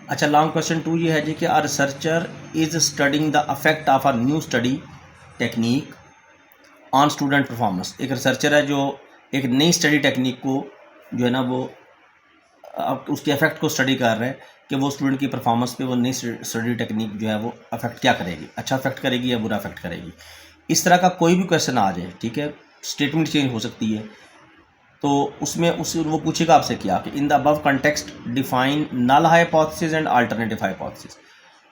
अच्छा, long question 2 ये है जी कि our researcher is studying the effect of a new study technique on student performance. एक रिसर्चर है जो एक नई स्टडी टेक्निक को जो है ना वो अब उसके इफेक्ट को स्टडी कर रहे हैं कि वो स्टूडेंट की परफॉर्मेंस पे वो नई स्टडी टेक्निक जो है वो अफेक्ट क्या करेगी, अच्छा अफेक्ट करेगी या बुरा अफेक्ट करेगी। इस तरह का कोई भी क्वेश्चन आ जाए, ठीक है, स्टेटमेंट चेंज हो सकती है, तो उसमें वो पूछेगा आपसे क्या कि in the above context define null hypothesis and alternative hypothesis.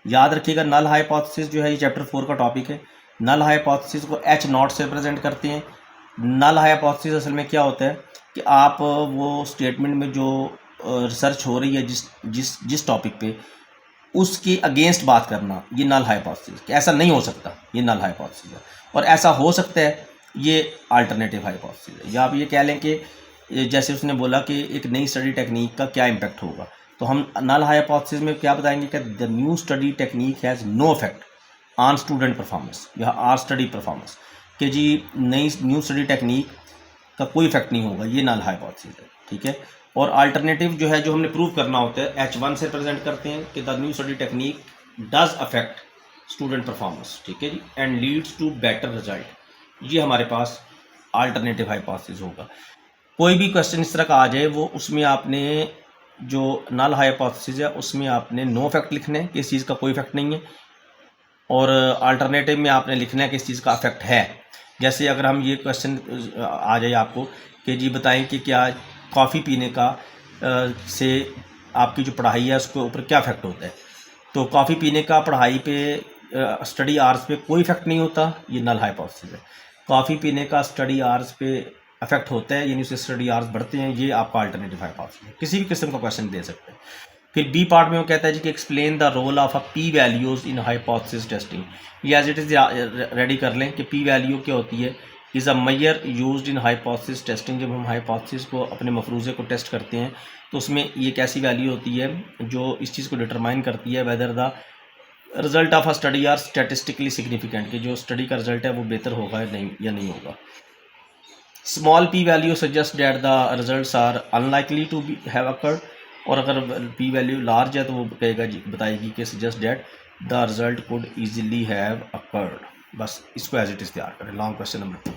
याद रखिएगा, नल हाइपोथेसिस जो है ये चैप्टर 4 का टॉपिक है। नल हाइपोथेसिस को एच नॉट से रिप्रेजेंट करते हैं। नल हाइपोथेसिस असल में क्या होता है कि आप वो स्टेटमेंट में जो रिसर्च हो रही है जिस जिस जिस टॉपिक पे, उसके अगेंस्ट बात करना, ये नल हाइपोथेसिस कि ऐसा नहीं हो सकता, ये नल हाइपोथेसिस है। और ऐसा हो सकता है, ये अल्टरनेटिव हाइपोथेसिस है। या आप ये कह लें कि जैसे उसने बोला कि एक नई स्टडी टेक्निक का क्या इम्पैक्ट होगा, तो हम नल हाइपोथेसिस में क्या बताएंगे कि the new study technique has no effect on student performance या आर स्टडी परफॉर्मेंस, कि जी नई न्यू स्टडी टेक्निक का कोई इफेक्ट नहीं होगा, ये नल हाइपोथेसिस है, ठीक है। और अल्टरनेटिव जो है, जो हमने प्रूव करना होता है, H1 से प्रेजेंट करते हैं कि the new study technique does affect student performance, ठीक है जी, and leads to better result. ये हमारे पास अल्टरनेटिव हाइपोथेसिस होगा। कोई भी क्वेश्चन इस तरह का आ जाए, वो उसमें आपने जो नल हाइपोथेसिस है उसमें आपने नो इफेक्ट लिखना है कि इस चीज़ का कोई इफेक्ट नहीं है, और अल्टरनेटिव में आपने लिखना है कि इस चीज़ का इफेक्ट है। जैसे अगर हम ये क्वेश्चन आ जाए आपको कि जी बताएं कि क्या कॉफ़ी पीने का से आपकी जो पढ़ाई है उसके ऊपर क्या इफेक्ट होता है, तो कॉफ़ी पीने का पढ़ाई पे स्टडी आवर्स पे कोई इफेक्ट नहीं होता, ये नल हाइपोथेसिस है। कॉफ़ी पीने का स्टडी आवर्स पे इफेक्ट होता है, यानी उससे स्टडी आवर्स बढ़ते हैं, ये आपका अल्टरनेटिव हाइपोथेसिस है। किसी भी किस्म का क्वेश्चन दे सकते हैं। फिर बी पार्ट में वो कहता है जी कि explain the role of a p values in hypothesis testing. ये एज इट इज़ रेडी कर लें कि पी वैल्यू क्या होती है। Is a measure used in hypothesis testing. जब हम हाइपोथेसिस को, अपने मफरूज़े को टेस्ट करते हैं, तो उसमें ये एक ऐसी वैल्यू होती है जो इस चीज़ को डिटरमाइन करती है whether the result of a study are statistically significant, कि जो स्टडी का रिजल्ट है वो बेहतर होगा या नहीं होगा। Small p value suggest that the results are unlikely to be have occurred. और अगर पी वैल्यू लार्ज है तो वो कहेगा जी, बताएगी कि suggest that the result could easily have occurred. बस इसको एज इट इज़ तैयार करें। Long question number 2।